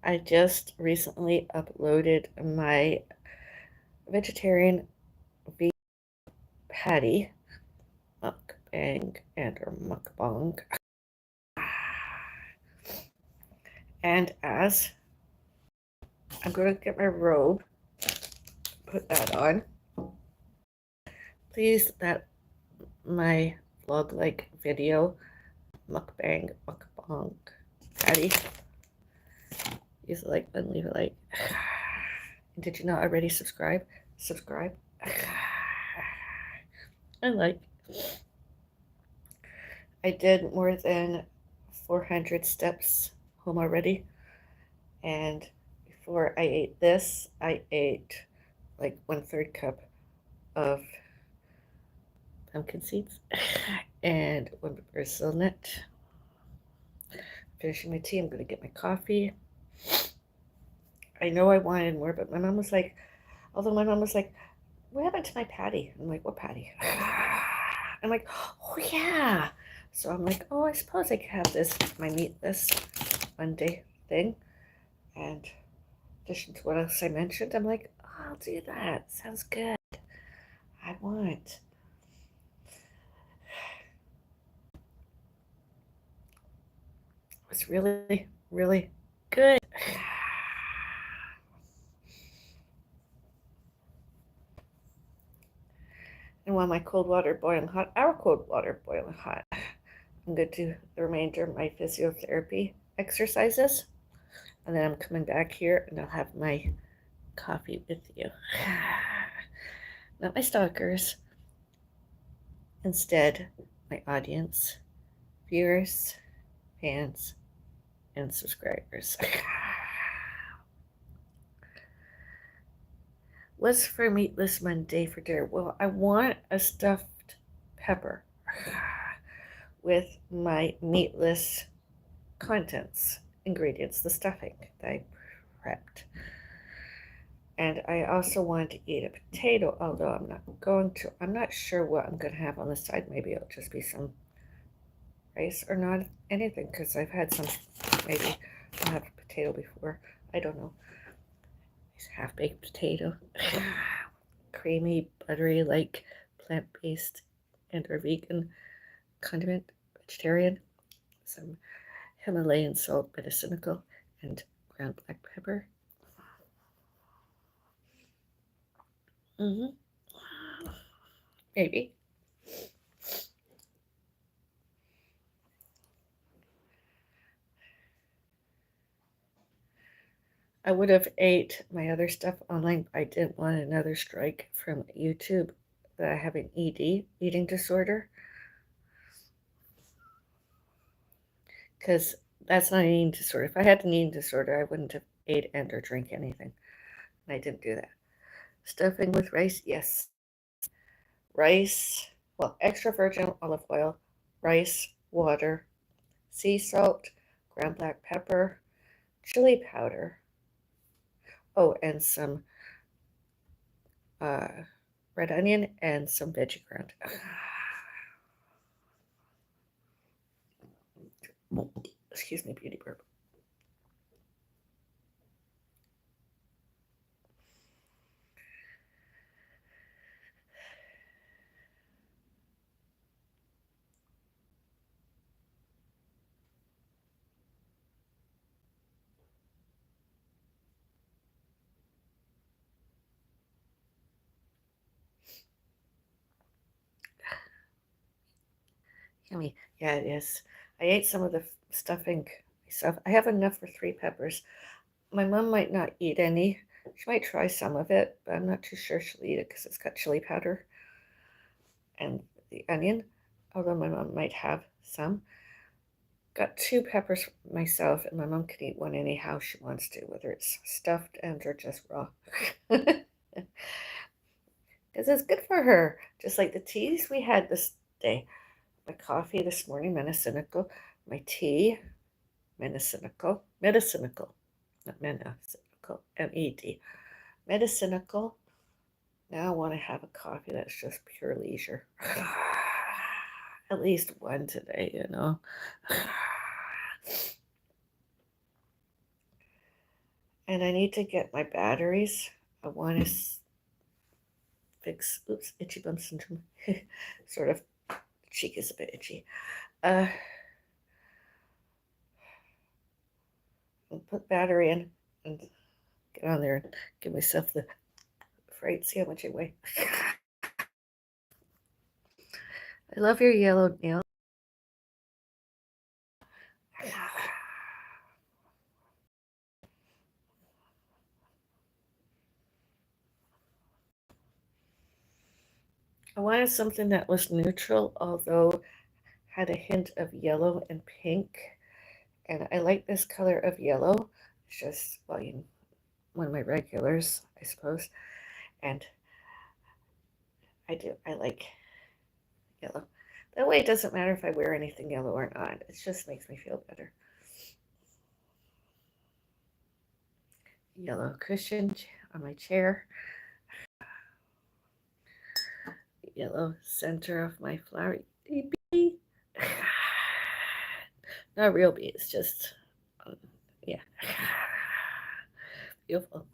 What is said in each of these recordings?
I just recently uploaded my vegetarian vegan patty mukbang and or mukbang. And as I'm going to get my robe, put that on. Please that my vlog-like video mukbang patty. Use a like button, leave a like. Did you not already subscribe? Subscribe. I like. I did more than 400 steps home already. And before I ate this, I ate like 1/3 cup of pumpkin seeds and one Brazil nut. Finishing my tea, I'm going to get my coffee. I know I wanted more, but my mom was like, what happened to my patty? I'm like, what patty? I'm like, oh yeah. So I'm like, oh, I suppose I could have this, my meatless Monday thing. And in addition to what else I mentioned, I'm like, oh, I'll do that. Sounds good. I want. It's really, really good. And while my cold water boiling hot, our cold water boiling hot, I'm going to do the remainder of my physiotherapy exercises. And then I'm coming back here and I'll have my coffee with you. Not my stalkers. Instead, my audience, viewers, fans, and subscribers. What's for Meatless Monday for dinner? Well, I want a stuffed pepper with my meatless contents, ingredients, the stuffing that I prepped. And I also want to eat a potato, although I'm not sure what I'm going to have on the side. Maybe it'll just be some rice or not anything, because I've had some, maybe I'll have a potato before. I don't know. It's half-baked potato. Creamy, buttery, like plant-based and or vegan condiment, vegetarian. Some Himalayan salt, medicinical, and ground black pepper. Maybe. I would have ate my other stuff online, but I didn't want another strike from YouTube that I have an ED, eating disorder, because that's not an eating disorder. If I had an eating disorder, I wouldn't have ate and or drank anything, and I didn't do that. Stuffing with rice, yes. Rice, well, extra virgin olive oil, rice, water, sea salt, ground black pepper, chili powder. Oh, and some uh, red onion and some veggie ground. Excuse me, beauty burp. Yummy. Yeah, it is. I ate some of the stuffing myself. I have enough for 3 peppers. My mom might not eat any. She might try some of it, but I'm not too sure she'll eat it because it's got chili powder and the onion, although my mom might have some. Got 2 peppers myself, and my mom can eat one anyhow she wants to, whether it's stuffed and or just raw. Because it's good for her, just like the teas we had this day. My coffee this morning, Medicinical. My tea, Medicinical. Medicinical, not Medicinical, M-E-D. Medicinical. Now I want to have a coffee that's just pure leisure. At least one today, you know. And I need to get my batteries. I want to fix, oops, itchy bum syndrome. Sort of, cheek is a bit itchy. I'll put battery in and get on there and give myself the fright, see how much I weigh. I love your yellow nail. I wanted something that was neutral, although had a hint of yellow and pink. And I like this color of yellow. It's just, well, one of my regulars, I suppose. And I like yellow. That way it doesn't matter if I wear anything yellow or not. It just makes me feel better. Yellow cushion on my chair. Yellow center of my flower bee. Not real bee, it's just, yeah. Beautiful.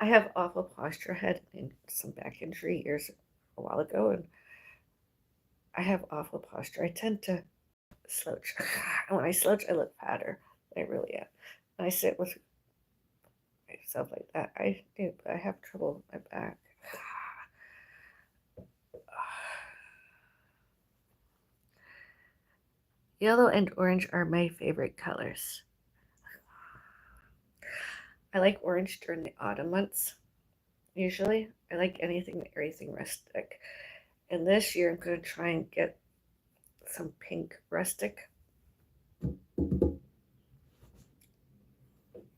I have awful posture. I had some back injury a while ago, and I have awful posture. I tend to slouch. And when I slouch, I look fatter. I really am. When I sit with myself like that, I do, but I have trouble with my back. Yellow and orange are my favorite colors. I like orange during the autumn months, usually. I like everything rustic. And this year I'm going to try and get some pink rustic.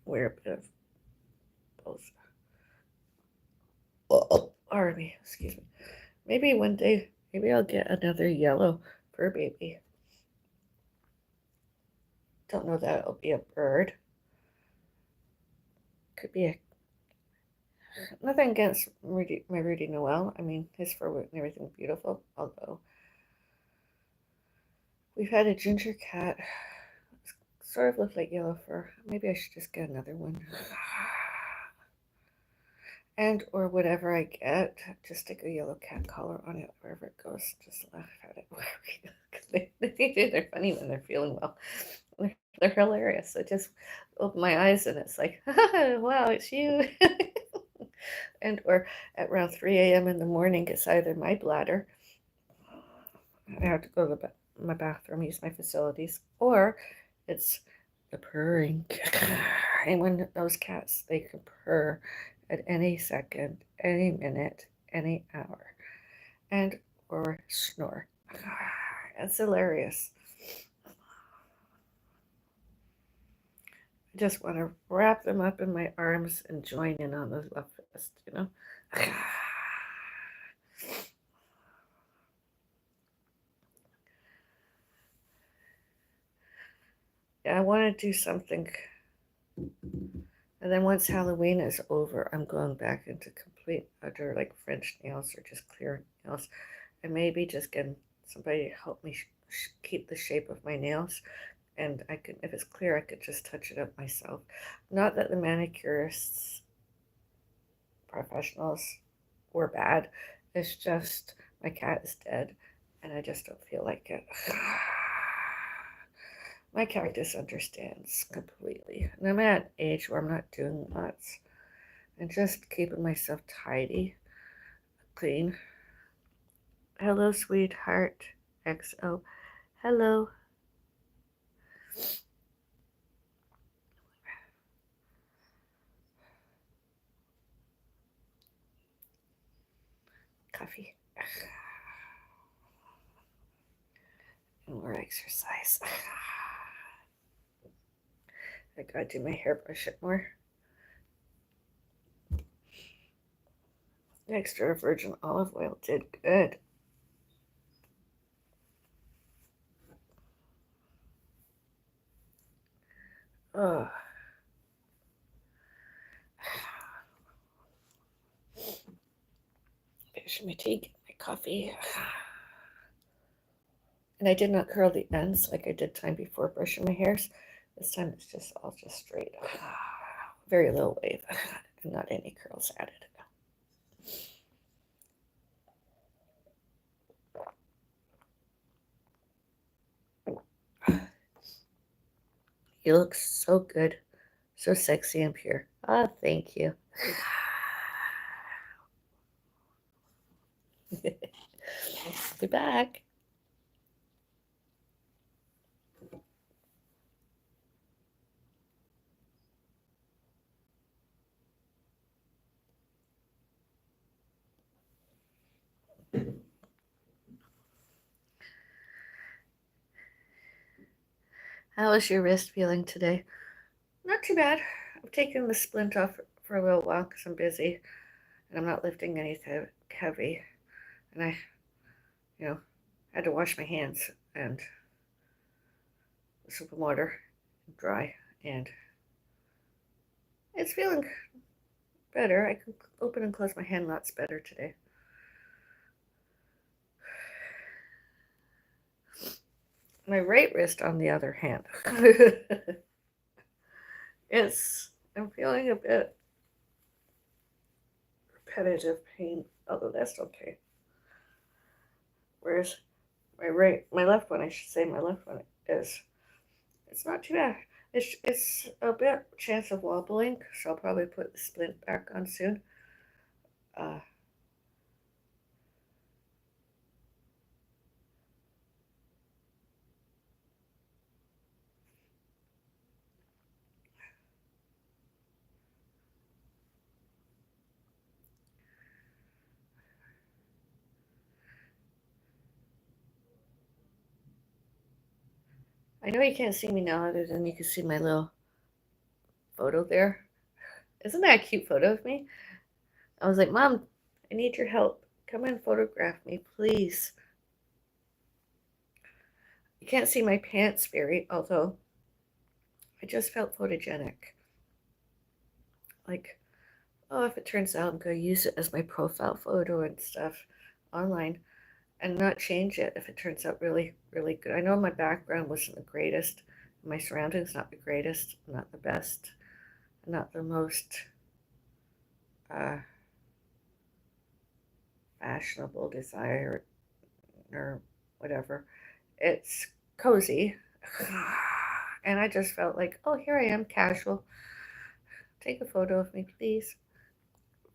Wear a bit of both. Pardon me, excuse me. Maybe one day, maybe I'll get another yellow fur baby. Don't know that it'll be a bird. Could be a. Nothing against my Rudy Noel. I mean, his fur and everything's beautiful. Although we've had a ginger cat, sort of looks like yellow fur. Maybe I should just get another one. And or whatever I get, just stick a yellow cat collar on it wherever it goes. Just laugh at it. They're funny when they're feeling well. They're hilarious. I just open my eyes and it's like, wow, it's you. And or at around 3 a.m. in the morning, it's either my bladder. I have to go to my bathroom, use my facilities, or it's the purring. And when those cats, they can purr at any second, any minute, any hour, and or snore. It's hilarious. I just want to wrap them up in my arms and join in on the love fest, you know. Yeah, I want to do something. And then once Halloween is over, I'm going back into complete utter like French nails or just clear nails, and maybe just getting somebody to help me keep the shape of my nails. And I could, if it's clear, I could just touch it up myself. Not that the manicurists, professionals, were bad. It's just my cat is dead, and I just don't feel like it. My cactus understands completely. And I'm at an age where I'm not doing lots and just keeping myself tidy, clean. Hello, sweetheart. XO. Hello. Coffee. And more exercise. I gotta do my hairbrush it more. Extra virgin olive oil did good. Oh. brushing my teeth, getting my coffee. And I did not curl the ends like I did time before brushing my hairs. This time it's just all just straight. Very low wave and not any curls added. You look so good, so sexy and pure. Ah, thank you. Be back. How is your wrist feeling today? Not too bad. I've taken the splint off for a little while because I'm busy and I'm not lifting anything heavy. And I, had to wash my hands and soap and water, dry, and it's feeling better. I can open and close my hand lots better today. My right wrist, on the other hand, I'm feeling a bit repetitive pain, although that's okay. Whereas my left one, I should say, my left one it's not too bad. It's a bit chance of wobbling, so I'll probably put the splint back on soon. Uh, I know you can't see me now, other than you can see my little photo there. Isn't that a cute photo of me? I was like, Mom, I need your help. Come and photograph me, please. You can't see my pants very, although I just felt photogenic. Like, oh, if it turns out I'm going to use it as my profile photo and stuff online and not change it if it turns out really, really good. I know my background wasn't the greatest, my surroundings not the greatest, not the best, not the most uh, fashionable desire or whatever. It's cozy. And I just felt like, oh, here I am, casual. Take a photo of me, please.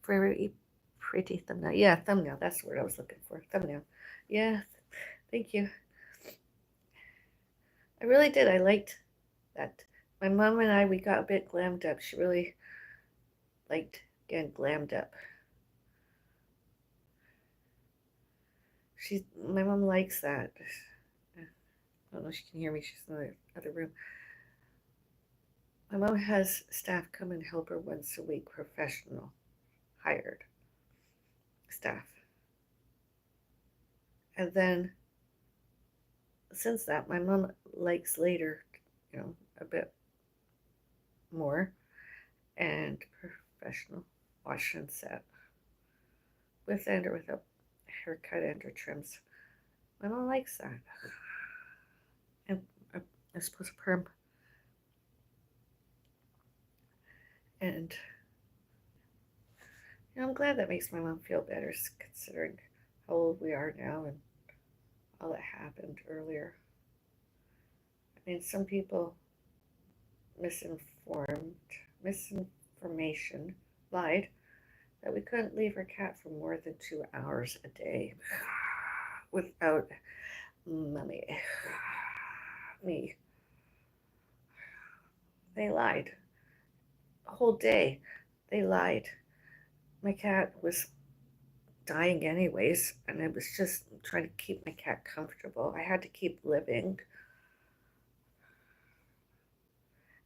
Very pretty thumbnail. Yeah, thumbnail. That's the word I was looking for. Thumbnail. Yeah, thank you. I really did. I liked that. My mom and I, we got a bit glammed up. She really liked getting glammed up. My mom likes that. I don't know if she can hear me. She's in the other room. My mom has staff come and help her once a week, professional, hired staff. And then since that, my mom likes later, a bit more and professional wash and set with and or without haircut and or trims. My mom likes that. And I suppose a perm. And I'm glad that makes my mom feel better considering how old we are now and all that happened earlier. I mean, some people misinformation, lied that we couldn't leave our cat for more than 2 hours a day without mommy. Me. They lied. A whole day. They lied. My cat was dying anyways, and I was just trying to keep my cat comfortable. I had to keep living.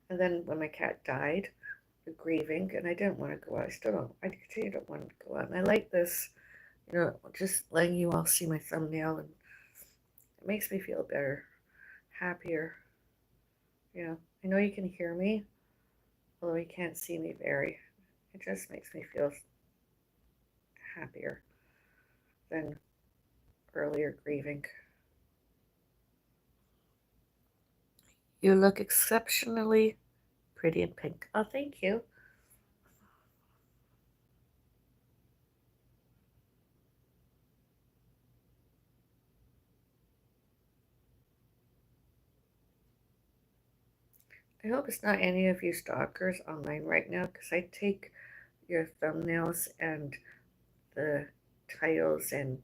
And then when my cat died, the grieving, and I didn't want to go out. I continue to want to go out. And I like this, just letting you all see my thumbnail, and it makes me feel better, happier. I know you can hear me, although you can't see me very. It just makes me feel happier. than earlier grieving. You look exceptionally pretty in pink. Oh, thank you. I hope it's not any of you stalkers online right now because I take your thumbnails and the titles and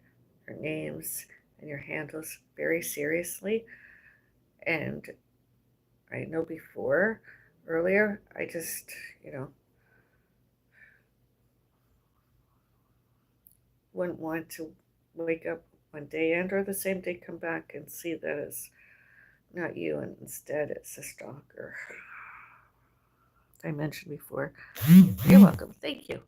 your names and your handles very seriously. And I know earlier, I just, you know, wouldn't want to wake up one day and or the same day come back and see that it's not you and instead it's a stalker. I mentioned before. You're welcome. Thank you.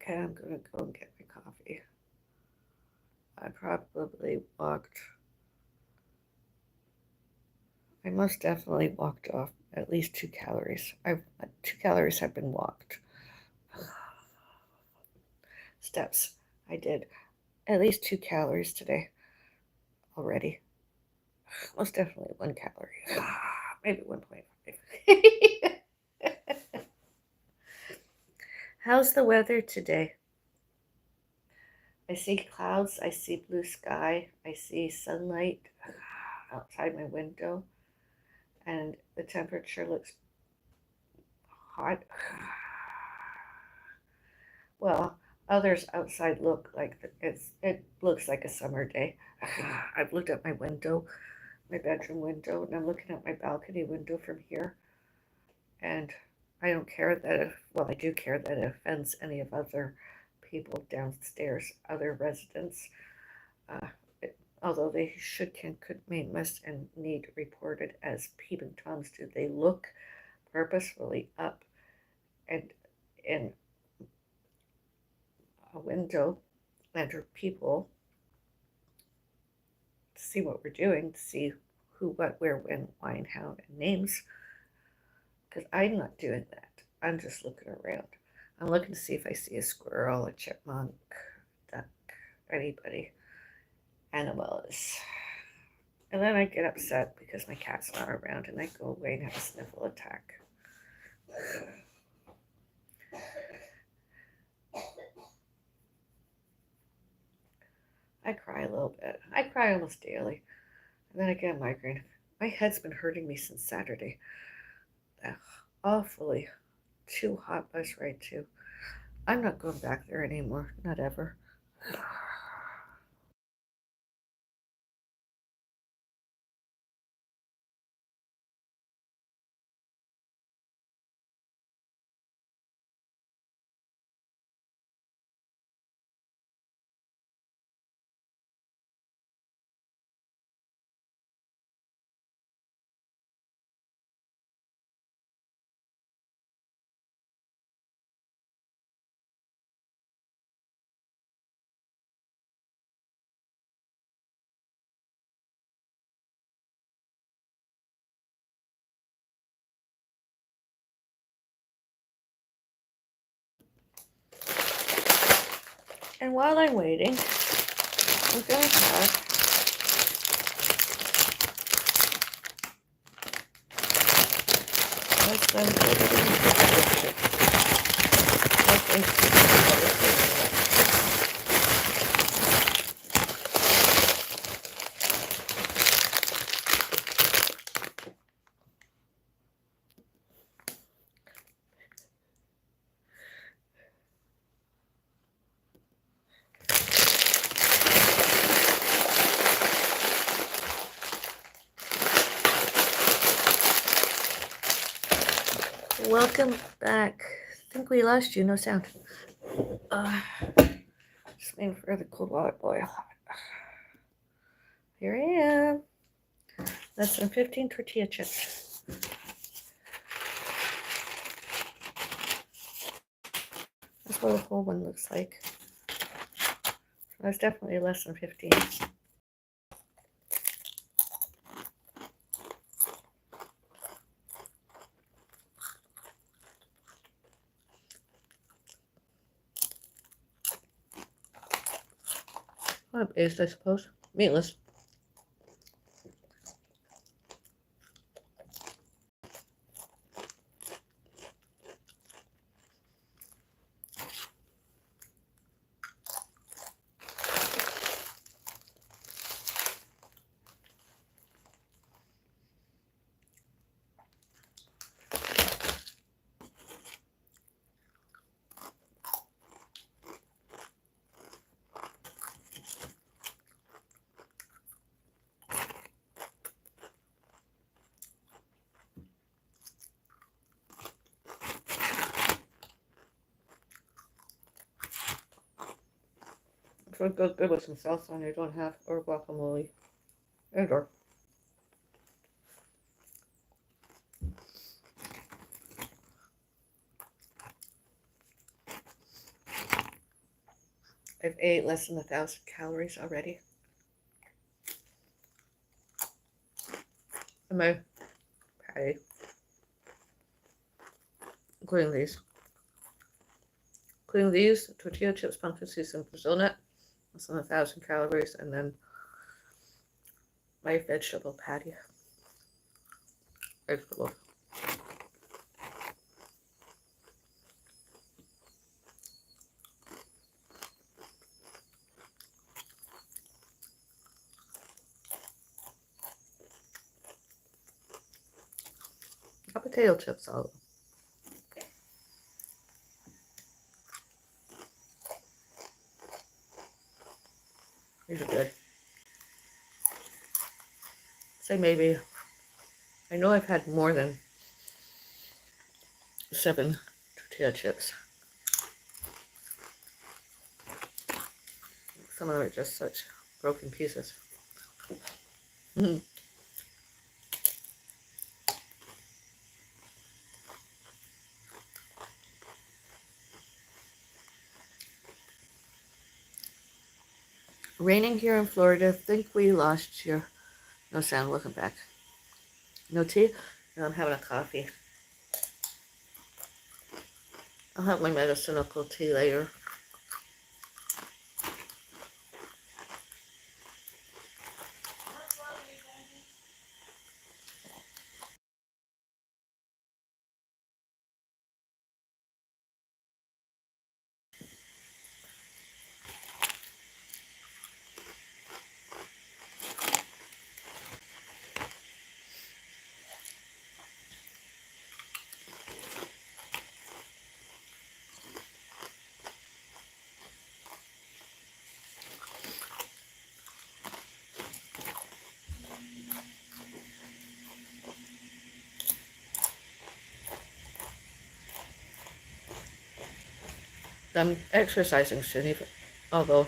Okay, I'm gonna go and get my coffee. I probably walked. I most definitely walked off at least 2 calories. 2 calories have been walked. Steps. I did at least 2 calories today already. Most definitely 1 calorie. Maybe 1.5. How's the weather today? I see clouds, I see blue sky, I see sunlight outside my window, and the temperature looks hot. Well, others outside look like it looks like a summer day. I've looked at my window, my bedroom window, and I'm looking at my balcony window from here, and I don't care that I do care that it offends any of other people downstairs, other residents. Uh, Although they could be missed and need reported as peeping toms, do they look purposefully up and in a window enter people to see what we're doing, to see who, what, where, when, why, and how, and names? Because I'm not doing that. I'm just looking around. I'm looking to see if I see a squirrel, a chipmunk, duck, anybody, animals. And then I get upset because my cat's not around and I go away and have a sniffle attack. I cry a little bit. I cry almost daily. And then I get a migraine. My head's been hurting me since Saturday. Ugh, awfully. Too hot bus ride too. I'm not going back there anymore. Not ever. And while I'm waiting, I'm gonna have some Welcome back. think we lost you. No sound. Just waiting for the cold water boil. Here I am. Less than 15 tortilla chips. That's what a whole one looks like. That's definitely less than 15. Plant-based, I suppose. Meatless. So it goes good with some salsa and you don't have, or guacamole. There you go. I've ate less than 1,000 calories already. And my patty, including these. Including these, tortilla chips, pumpkin seeds, and Brazil nut. Less than 1,000 calories. And then my vegetable patty. Vegetable. Potato chips, all of them. These are good. Say maybe, I know I've had more than 7 tortilla chips. Some of them are just such broken pieces. Raining here in Florida. Think we lost your... No sound. Welcome back. No tea? No, I'm having a coffee. I'll have my medicinal tea later. I'm exercising soon, although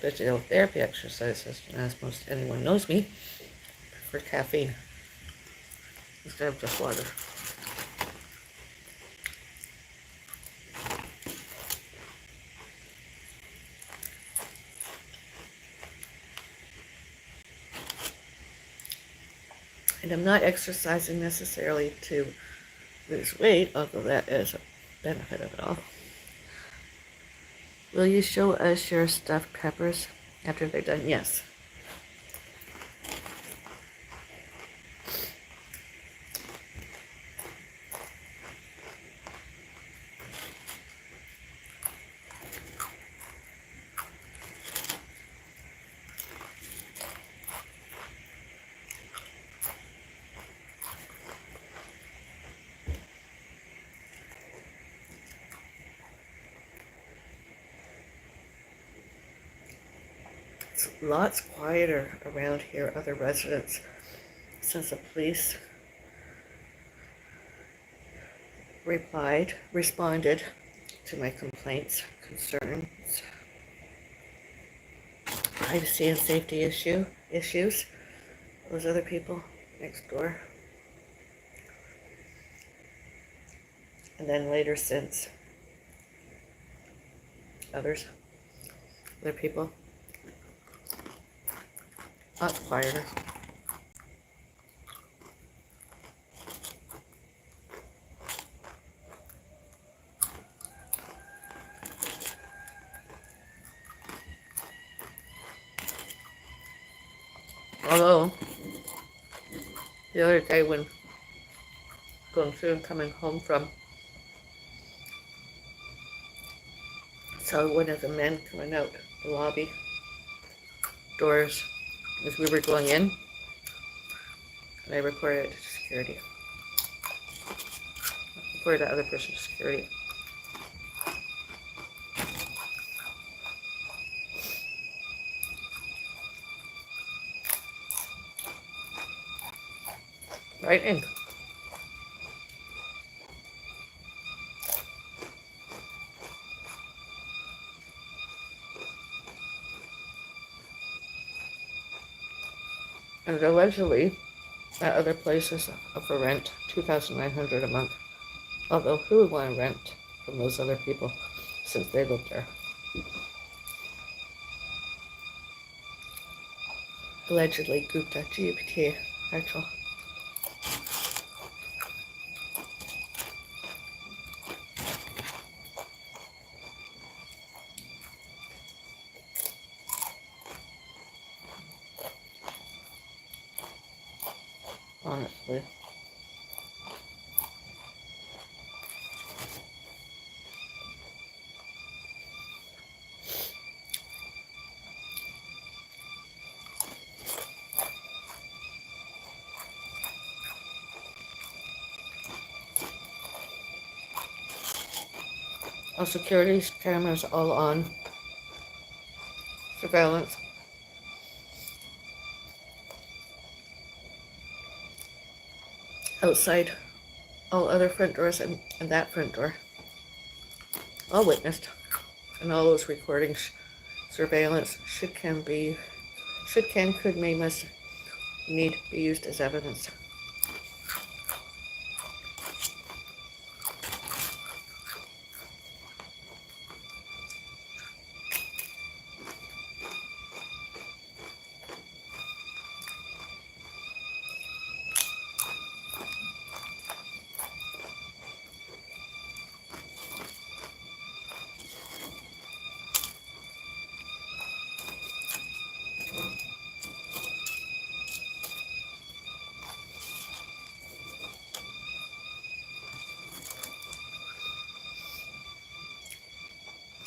physical therapy exercises, as most anyone knows me, for caffeine instead of just water. And I'm not exercising necessarily to lose weight, although that is a benefit of it all. Will you show us your stuffed peppers after they're done? Yes. It's lots quieter around here, other residents, since the police responded to my complaints, concerns, privacy and safety issues. Those other people next door. And then later since other people, lots quieter. Although the other day when going through and coming home from, saw one of the men coming out the lobby doors as we were going in, and I reported it to security. Reported the other person to security. Right in. And allegedly, that other place is up for rent, $2,900 a month. Although, who would want to rent from those other people since they live there? Allegedly, Gupta, GPT, actual. Honestly. Our security cameras all on. Surveillance. Outside all other front doors and that front door. All witnessed. And all those recordings, surveillance could, may, must, need be used as evidence.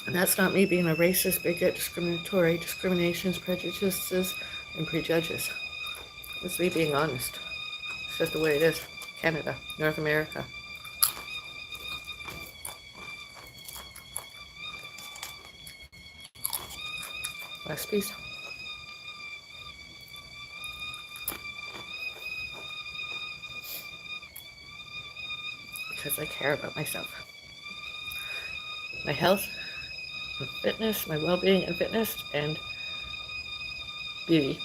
And that's not me being a racist, bigot, discriminations, prejudices, and prejudges. It's me being honest. It's just the way it is. Canada, North America. Last piece. Because I care about myself. My health, my fitness, my well-being and fitness, and beauty.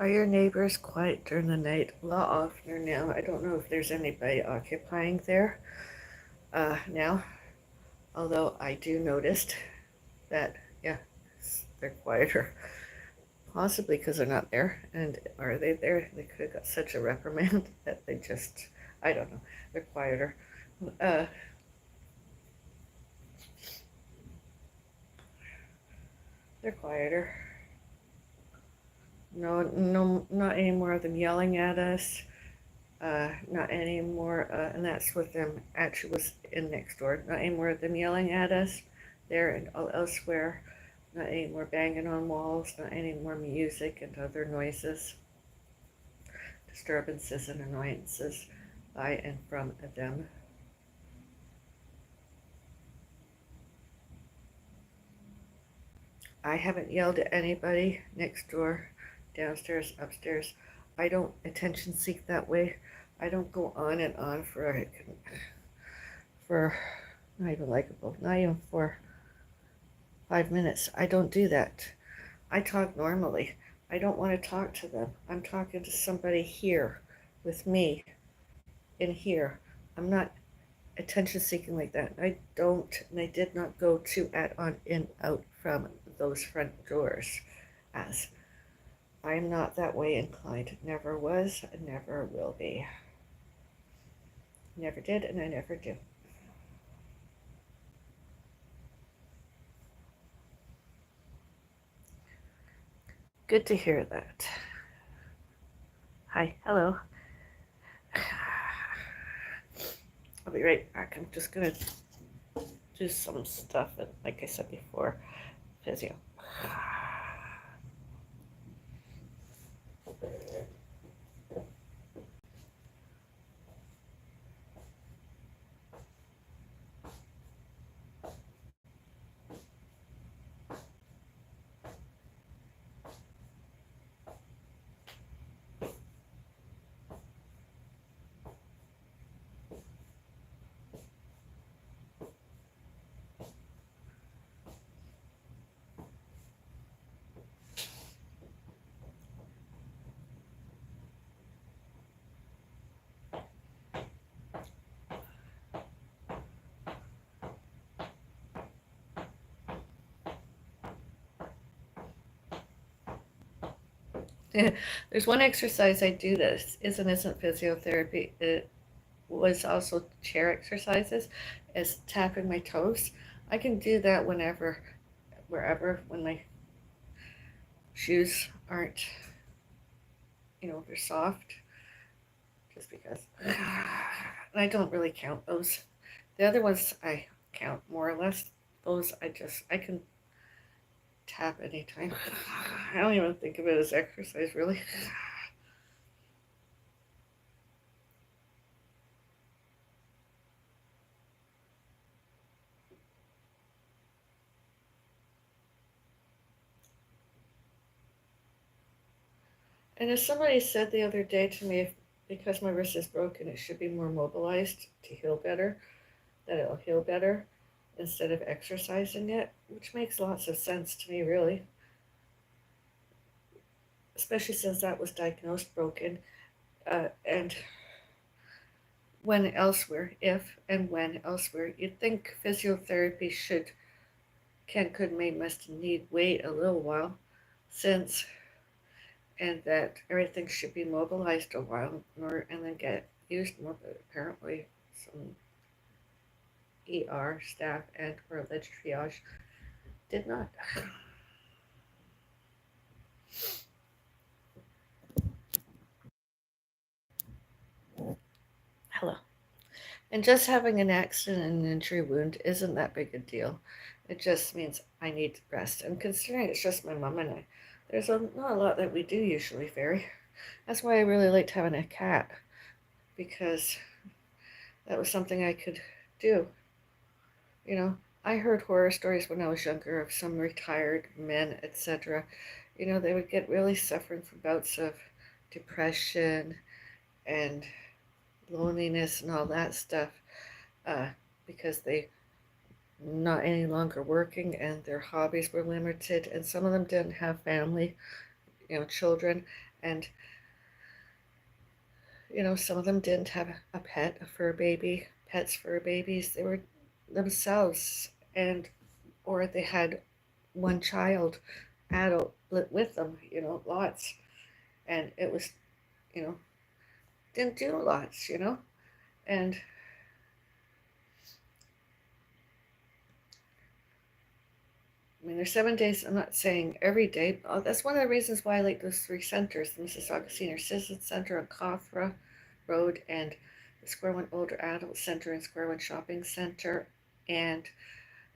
Are your neighbors quiet during the night? A lot oftener now. I don't know if there's anybody occupying there now, although I do notice that, yeah, they're quieter. Possibly because they're not there. And are they there? They could have got such a reprimand that they just, I don't know, they're quieter. Uh, they're quieter. No, no, not any more of them yelling at us. Not anymore, and that's what them actually was in next door. Not anymore of them yelling at us there and elsewhere. Not any more banging on walls. Not any more music and other noises, disturbances, and annoyances by and from them. I haven't yelled at anybody next door, downstairs, upstairs. I don't attention seek that way. I don't go on and on for not even likable, not even for 5 minutes. I don't do that. I talk normally. I don't want to talk to them. I'm talking to somebody here with me in here. I'm not attention seeking like that. I don't, and I did not go to add on in out from those front doors as I'm not that way inclined. Never was, and never will be. Never did, and I never do. Good to hear that. Hi, hello. I'll be right back. I'm just gonna do some stuff, and like I said before, physio. There's one exercise I do that isn't physiotherapy. It was also chair exercises, is tapping my toes. I can do that whenever, wherever, when my shoes aren't, they're soft, just because. And I don't really count those. The other ones I count more or less. Those I can tap anytime. I don't even think of it as exercise, really. And as somebody said the other day to me, because my wrist is broken, it should be more mobilized to heal better, that it'll heal better instead of exercising it, which makes lots of sense to me, really. Especially since that was diagnosed broken. And when elsewhere, if and when elsewhere, you'd think physiotherapy could, may, must, need wait a little while since, and that everything should be mobilized a while and then get used more. But apparently, some ER staff and or alleged triage did not. Hello. And just having an accident and an injury wound isn't that big a deal. It just means I need rest. And considering it's just my mom and I, there's not a lot that we do usually vary. That's why I really liked having a cat, because that was something I could do. I heard horror stories when I was younger of some retired men, etc. They would get really suffering from bouts of depression and loneliness and all that stuff uh, because they not any longer working and their hobbies were limited, and some of them didn't have family, children, And, some of them didn't have a pet, a fur baby, pets, fur babies. They were themselves, and or they had one child, adult, with them, lots. And it was, you know, didn't do lots. And I mean, there's 7 days. I'm not saying every day. But that's one of the reasons why I like those three centers: the Mississauga Senior Citizen Center on Cothra Road, and the Square One Older Adult Center and Square One Shopping Center, and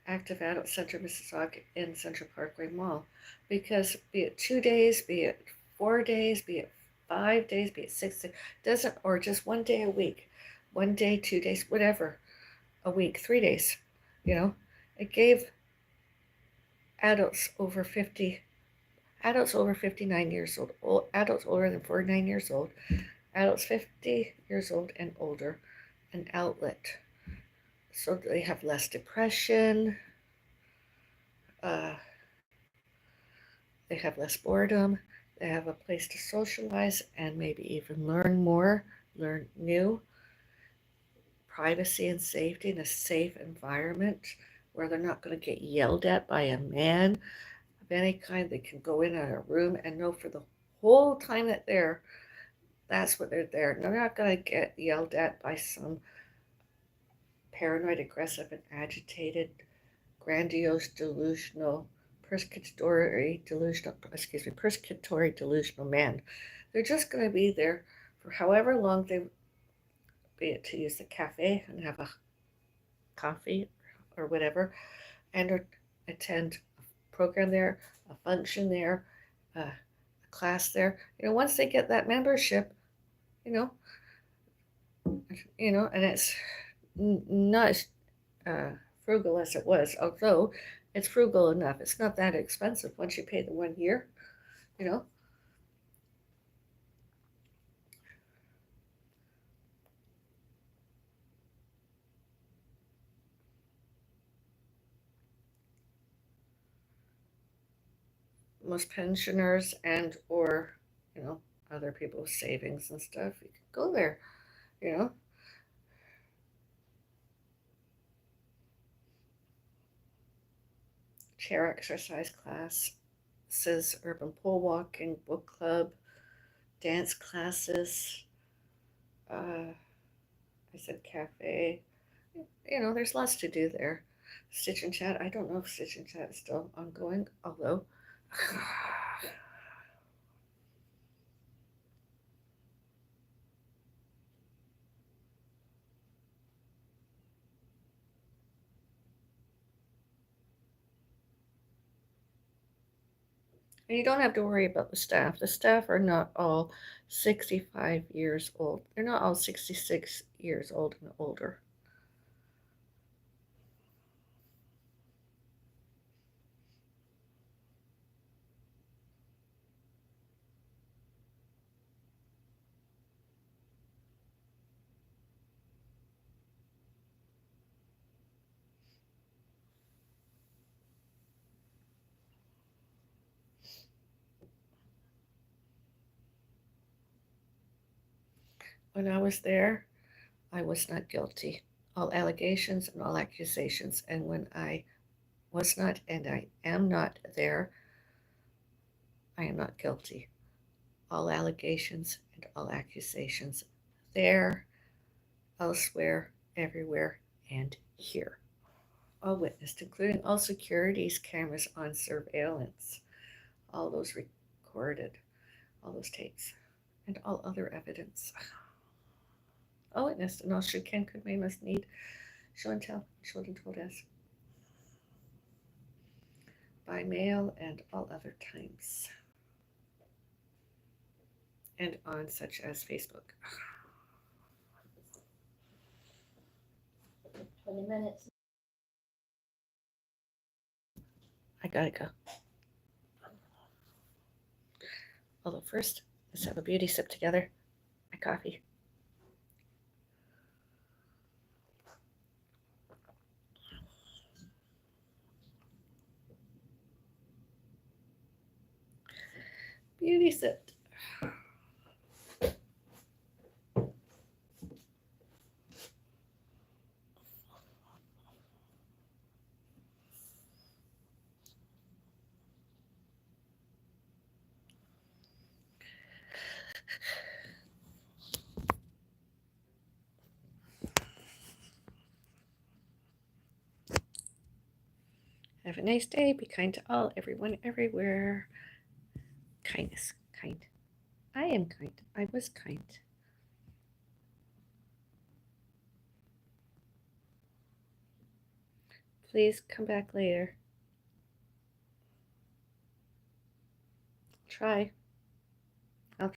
Active Adult Center Mississauga in Central Parkway Mall. Because be it 2 days, be it 4 days, be it 5 days, be it 6 days, doesn't, or just one day a week, 1 day, 2 days, whatever, a week, 3 days, you know, it gave adults over 50, adults over 59 years old, adults older than 49 years old, adults 50 years old and older, an outlet. So they have less depression, uh, they have less boredom, they have a place to socialize and maybe even learn more, learn new, privacy and safety in a safe environment where they're not going to get yelled at by a man of any kind. They can go in a room and know for the whole time that that's what they're there. They're not going to get yelled at by some paranoid, aggressive, and agitated, grandiose, delusional, persecutory, delusional man. They're just going to be there for however long they, be it to use the cafe and have a coffee or whatever, and attend a program there, a function there, a class there. Once they get that membership, you know, and it's not as frugal as it was, although it's frugal enough. It's not that expensive once you pay the 1 year, you know. Most pensioners and or other people's savings and stuff, you can go there, you know. Chair exercise classes, urban pole walking, book club, dance classes. I said cafe. There's lots to do there. Stitch and Chat. I don't know if Stitch and Chat is still ongoing, although and you don't have to worry about the staff. The staff are not all 65 years old. They're not all 66 years old and older. When I was there, I was not guilty. All allegations and all accusations. And when I was not and I am not there, I am not guilty. All allegations and all accusations there, elsewhere, everywhere, and here. All witnessed, including all securities cameras on surveillance, all those recorded, all those tapes, and all other evidence. All witnessed, and all should, can, could, may, must, need, show and tell, showed and told us by mail and all other times, and on such as Facebook. 20 minutes. I gotta go. Although first, let's have a beauty sip together. My coffee. Beauty sip. Have a nice day. Be kind to all, everyone, everywhere. Kindness, kind. I am kind. I was kind. Please come back later. Try.